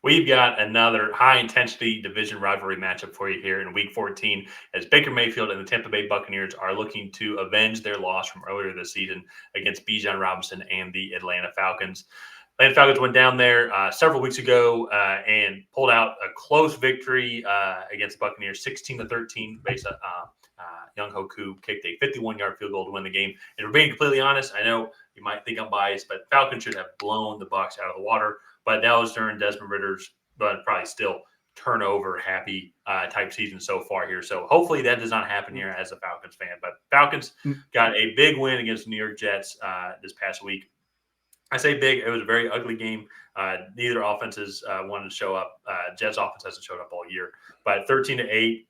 We've got another high-intensity division rivalry matchup for you here in Week 14 as Baker Mayfield and the Tampa Bay Buccaneers are looking to avenge their loss from earlier this season against Bijan Robinson and the Atlanta Falcons. Atlanta Falcons went down there several weeks ago and pulled out a close victory against the Buccaneers, 16-13, based on Young Hoku kicked a 51-yard field goal to win the game. And for being completely honest, I know you might think I'm biased, but Falcons should have blown the Bucs out of the water. But that was during Desmond Ritter's, but probably still turnover happy type season so far here. So hopefully that does not happen here as a Falcons fan. But Falcons got a big win against the New York Jets this past week. I say big. It was a very ugly game. Neither offenses wanted to show up. Jets offense hasn't showed up all year. But 13-8,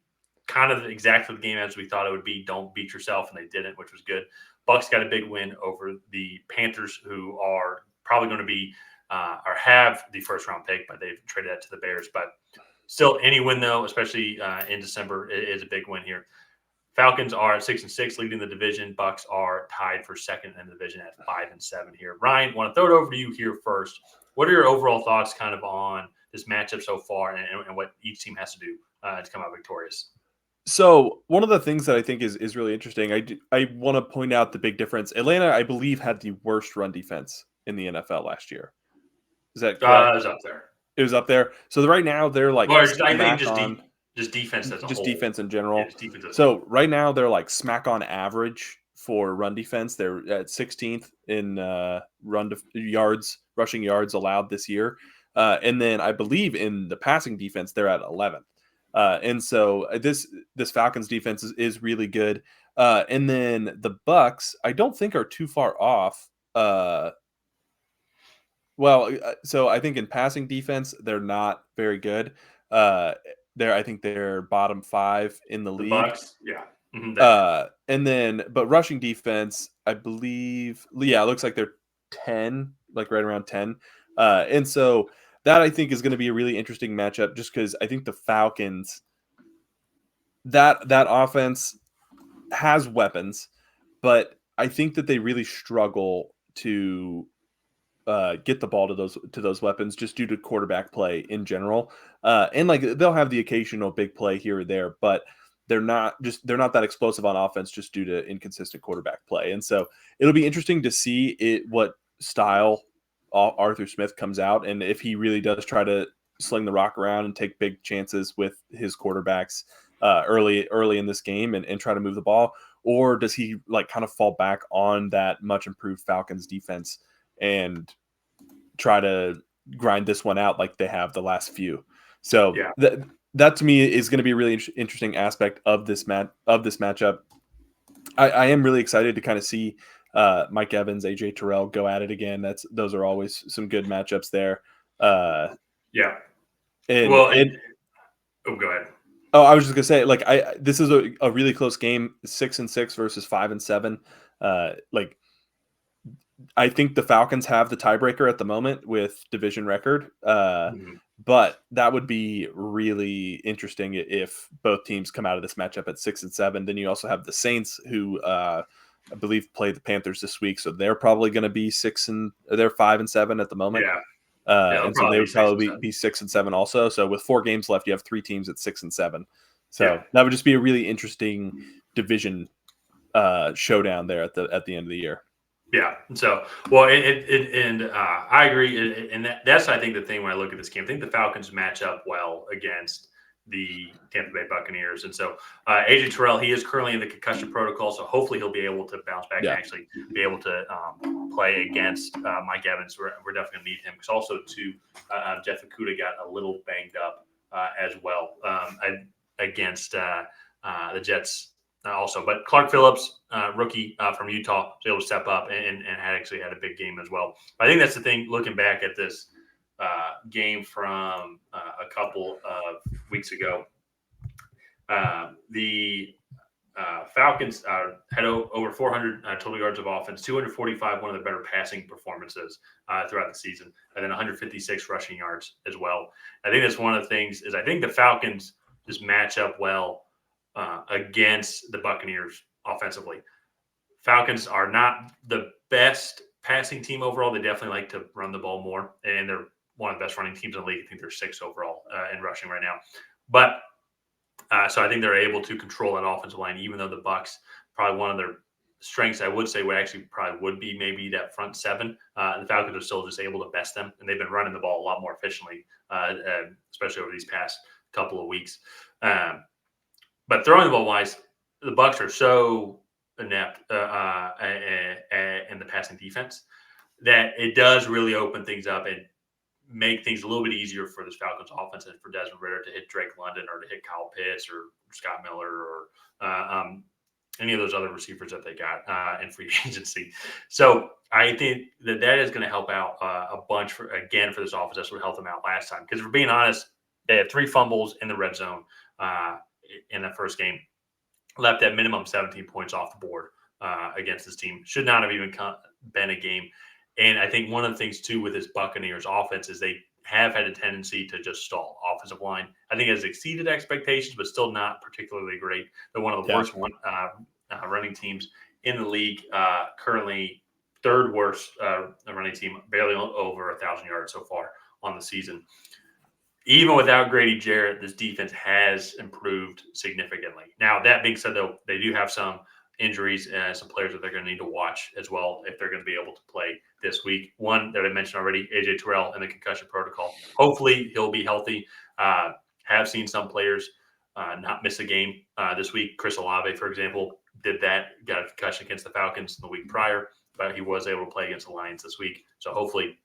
kind of exactly the game as we thought it would be. Don't beat yourself, and they didn't, which was good. Bucs got a big win over the Panthers, who are probably going to be or have the first-round pick, but they've traded that to the Bears. But still, any win, though, especially in December, is a big win here. Falcons are at 6-6, leading the division. Bucs are tied for second in the division at 5-7 here. Ryan, want to throw it over to you here first. What are your overall thoughts kind of on this matchup so far and what each team has to do to come out victorious? So one of the things that I think is really interesting, I want to point out the big difference. Atlanta, I believe, had the worst run defense in the NFL last year. Is that correct? It was up there. It was up there. So right now they're like I think just defense as a just whole. defense in general. Yeah, defense so right now they're like smack on average for run defense. They're at 16th in rushing yards allowed this year. And then I believe in the passing defense, they're at 11th. And so this Falcons defense is really good. And then the Bucs, I don't think are too far off. So I think in passing defense, they're not very good. I think they're bottom 5 in the league. Bucs, yeah. Mm-hmm. And then, but rushing defense, I believe, it looks like they're 10, like right around 10. And so that I think is going to be a really interesting matchup, just because I think the Falcons, that offense has weapons, but I think that they really struggle to get the ball to those weapons just due to quarterback play in general. And like they'll have the occasional big play here or there, but they're not that explosive on offense just due to inconsistent quarterback play. And so it'll be interesting to see what style Arthur Smith comes out, and if he really does try to sling the rock around and take big chances with his quarterbacks early in this game and try to move the ball, or does he like kind of fall back on that much improved Falcons defense and try to grind this one out like they have the last few. So yeah. That to me is going to be a really interesting aspect of this matchup. I am really excited to kind of see Mike Evans, AJ Terrell go at it again. Those are always some good matchups there. Yeah. Go ahead. Oh, I was just gonna say, like, this is a really close game, 6-6 versus 5-7. Like, I think the Falcons have the tiebreaker at the moment with division record. But that would be really interesting if both teams come out of this matchup at 6-7. Then you also have the Saints, who I believe play the Panthers this week, so they're probably going to be 5-7 at the moment. Yeah. And so they would probably be 6-7 also. So with 4 games left, you have 3 teams at 6-7. So that would just be a really interesting division showdown there at the end of the year. Yeah. So, well, I agree. And that's, I think, the thing when I look at this game. I think the Falcons match up well against the Tampa Bay Buccaneers. And so AJ Terrell, he is currently in the concussion protocol. So hopefully he'll be able to bounce back and actually be able to play against Mike Evans. We're definitely going to need him. Because also, too, Jeff Okudah got a little banged up as well against the Jets. Also, but Clark Phillips, rookie from Utah, was able to step up and actually had a big game as well. But I think that's the thing. Looking back at this game from a couple of weeks ago, the Falcons had over 400 total yards of offense, 245, one of the better passing performances throughout the season, and then 156 rushing yards as well. I think that's one of the things is I think the Falcons just match up well against the Buccaneers offensively. Falcons are not the best passing team overall. They definitely like to run the ball more, and they're one of the best running teams in the league. I think they're 6th overall in rushing right now. But so I think they're able to control that offensive line, even though the Bucs, probably one of their strengths, I would say, would be maybe that front seven. The Falcons are still just able to best them, and they've been running the ball a lot more efficiently, especially over these past couple of weeks. But throwing the ball wise, the Bucs are so inept in the passing defense that it does really open things up and make things a little bit easier for this Falcons offense and for Desmond Ridder to hit Drake London or to hit Kyle Pitts or Scott Miller or any of those other receivers that they got in free agency. So I think that is going to help out a bunch for this offense. That's what helped them out last time. Because if we're being honest, they had 3 fumbles in the red zone in that first game, left at minimum 17 points off the board against this team. Should not have even been a game. And I think one of the things, too, with this Buccaneers offense is they have had a tendency to just stall. Offensive line, I think, has exceeded expectations, but still not particularly great. They're one of the worst running teams in the league, currently 3rd worst running team, barely over 1,000 yards so far on the season. Even without Grady Jarrett, this defense has improved significantly. Now, that being said, though, they do have some injuries and some players that they're going to need to watch as well if they're going to be able to play this week. One that I mentioned already, AJ Terrell in the concussion protocol. Hopefully he'll be healthy. Have seen some players not miss a game this week. Chris Olave, for example, did that, got a concussion against the Falcons the week prior, but he was able to play against the Lions this week. So hopefully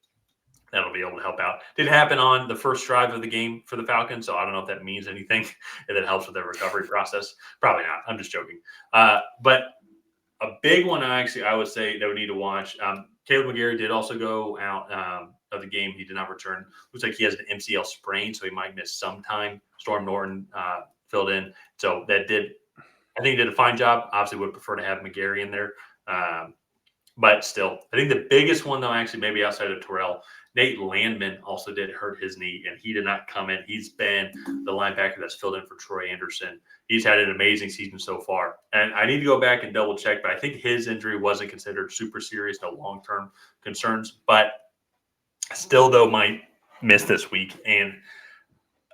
that'll be able to help out. Did happen on the first drive of the game for the Falcons, so I don't know if that means anything, if that helps with their recovery process. Probably not. I'm just joking. But a big one, I would say that we need to watch. Caleb McGarry did also go out of the game. He did not return. Looks like he has an MCL sprain, so he might miss some time. Storm Norton filled in. So I think he did a fine job. Obviously would prefer to have McGarry in there. But still, I think the biggest one, though, actually, maybe outside of Terrell, Nate Landman also did hurt his knee, and he did not come in. He's been the linebacker that's filled in for Troy Anderson. He's had an amazing season so far. And I need to go back and double check, but I think his injury wasn't considered super serious, no long-term concerns. But still, though, might miss this week. And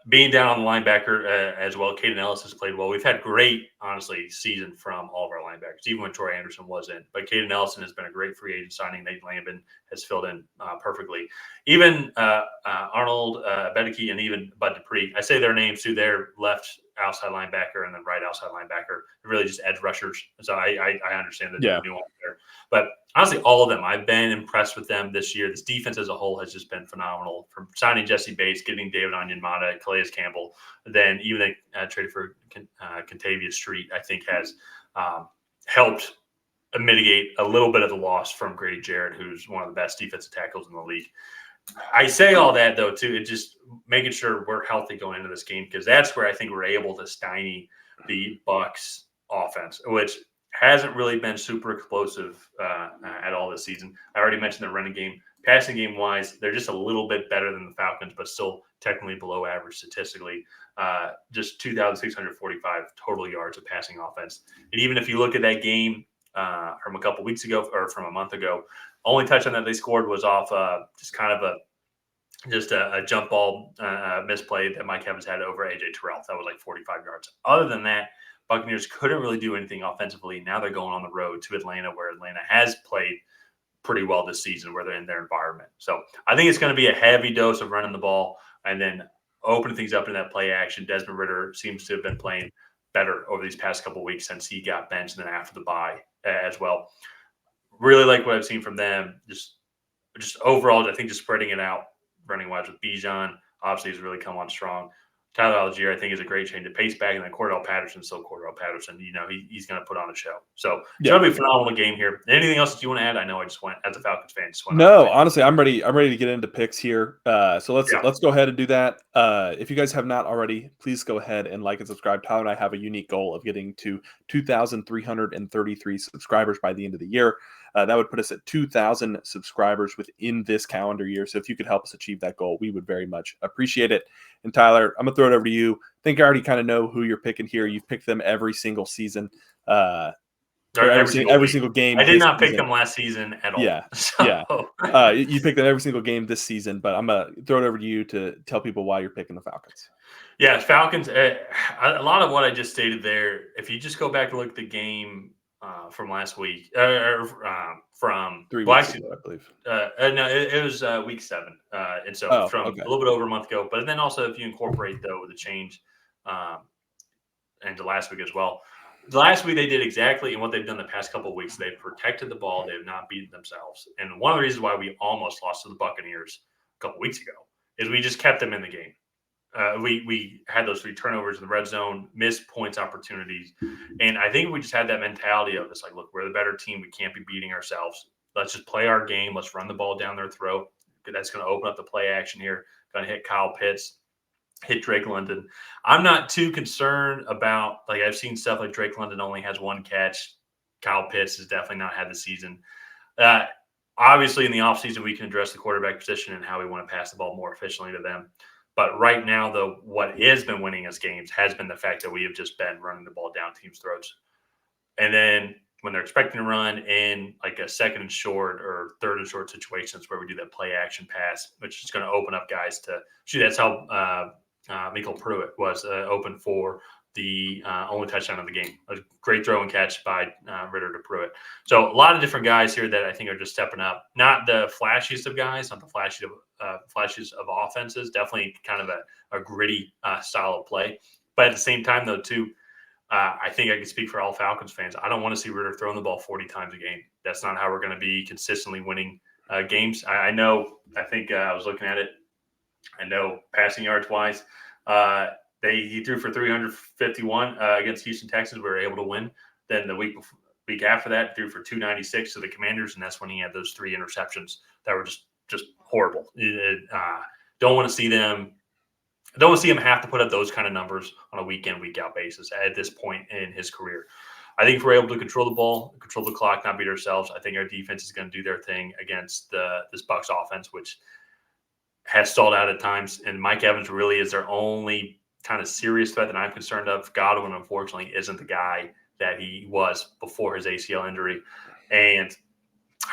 being down on the linebacker as well, Caden Ellis has played well. We've had great, honestly, season from all of our linebackers, even when Troy Anderson wasn't. But Caden Ellison has been a great free agent signing. Nate Landman has filled in perfectly. Even Arnold Bedeke and even Bud Dupree, I say their names too. They're left outside linebacker and then right outside linebacker. They're really just edge rushers. So I understand the nuance there. But honestly, all of them, I've been impressed with them this year. This defense as a whole has just been phenomenal. From signing Jesse Bates, getting David Onyemata, Calais Campbell, then even traded for Contavious Street, I think has helped mitigate a little bit of the loss from Grady Jarrett, who's one of the best defensive tackles in the league. I say all that, though, too, it just making sure we're healthy going into this game, because that's where I think we're able to stymie the Bucs offense, which hasn't really been super explosive at all this season. I already mentioned the running game. Passing game wise, they're just a little bit better than the Falcons, but still technically below average statistically. Just 2,645 total yards of passing offense. And even if you look at that game from a couple weeks ago or from a month ago, only touchdown that they scored was off just kind of a jump ball misplay that Mike Evans had over AJ Terrell. That was like 45 yards. Other than that, Buccaneers couldn't really do anything offensively. Now they're going on the road to Atlanta, where Atlanta has played pretty well this season, where they're in their environment. So I think it's going to be a heavy dose of running the ball and then opening things up in that play action. Desmond Ridder seems to have been playing better over these past couple of weeks since he got benched and then after the bye as well. Really like what I've seen from them. Just overall, I think just spreading it out running wise with Bijan. Obviously, he's really come on strong. Tyler Algier, I think, is a great change of pace back. And then Cordell Patterson, he's going to put on a show. So it's going to be a phenomenal game here. Anything else that you want to add? I know I just went, as a Falcons fan, honestly, I'm ready to get into picks here. So let's go ahead and do that. If you guys have not already, please go ahead and like and subscribe. Tyler and I have a unique goal of getting to 2,333 subscribers by the end of the year. That would put us at 2,000 subscribers within this calendar year. So if you could help us achieve that goal, we would very much appreciate it. And Tyler, I'm going to throw it over to you. I think I already kind of know who you're picking here. You've picked them every single season. Or every single game. I did not pick season. them last season at all. Yeah, So. yeah. You picked them every single game this season, but I'm gonna throw it over to you to tell people why you're picking the Falcons. Yeah, Falcons. A lot of what I just stated there. If you just go back and look at the game from last week, from 3 weeks ago, I believe. No, it was week 7, and so from a little bit over a month ago. But then also, if you incorporate though the change into last week as well. The last week they did exactly what they've done the past couple of weeks. They've protected the ball. They have not beaten themselves. And one of the reasons why we almost lost to the Buccaneers a couple of weeks ago is we just kept them in the game. We had those 3 turnovers in the red zone, missed points opportunities. And I think we just had that mentality of it's like, look, we're the better team. We can't be beating ourselves. Let's just play our game. Let's run the ball down their throat. That's going to open up the play action here. Going to hit Kyle Pitts, hit Drake London. I'm not too concerned about, like, I've seen stuff like Drake London only has 1 catch. Kyle Pitts has definitely not had the season. Obviously, in the offseason, we can address the quarterback position and how we want to pass the ball more efficiently to them. But right now, though, what has been winning us games has been the fact that we have just been running the ball down teams' throats. And then when they're expecting to run in like a 2nd and short or 3rd and short situations where we do that play action pass, which is going to open up guys to shoot. That's how Michael Pruitt was open for the only touchdown of the game. A great throw and catch by Ritter to Pruitt. So a lot of different guys here that I think are just stepping up. Not the flashiest of guys, not the flashes of offenses. Definitely kind of a gritty style of play. But at the same time, though, too, I think I can speak for all Falcons fans. I don't want to see Ritter throwing the ball 40 times a game. That's not how we're going to be consistently winning games. I know. I think I was looking at it. I know passing yards wise, he threw for 351 against Houston Texans. We were able to win. Then the week after that, threw for 296 to the Commanders, and that's when he had those 3 interceptions that were just horrible. Don't want to see them. Don't want to see him have to put up those kind of numbers on a week in, week out basis at this point in his career. I think if we're able to control the ball, control the clock, not beat ourselves, I think our defense is going to do their thing against this Bucs offense, which has stalled out at times. And Mike Evans really is their only kind of serious threat that I'm concerned of. Godwin, unfortunately, isn't the guy that he was before his ACL injury. And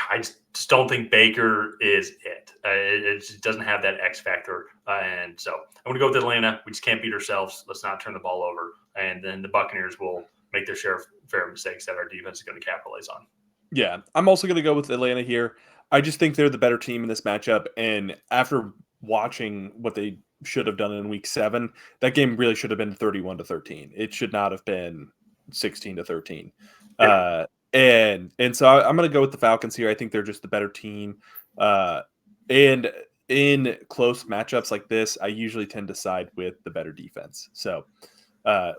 I just don't think Baker is it. It just doesn't have that X factor. And so I'm going to go with Atlanta. We just can't beat ourselves. Let's not turn the ball over. And then the Buccaneers will make their share of fair mistakes that our defense is going to capitalize on. Yeah, I'm also going to go with Atlanta here. I just think they're the better team in this matchup. And after watching what they should have done in week 7, that game really should have been 31-13. It should not have been 16-13. Yeah. And so I'm going to go with the Falcons here. I think they're just the better team. And in close matchups like this, I usually tend to side with the better defense. So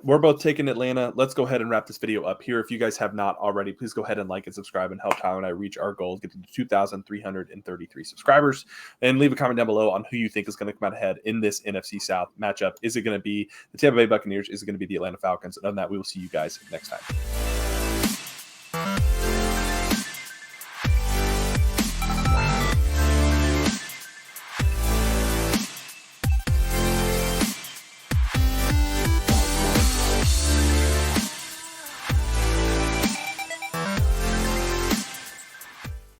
we're both taking Atlanta. Let's go ahead and wrap this video up here. If you guys have not already, please go ahead and like and subscribe and help Tyler and I reach our goal of getting to 2,333 subscribers. And leave a comment down below on who you think is going to come out ahead in this NFC South matchup. Is it going to be the Tampa Bay Buccaneers? Is it going to be the Atlanta Falcons? And on that, we will see you guys next time.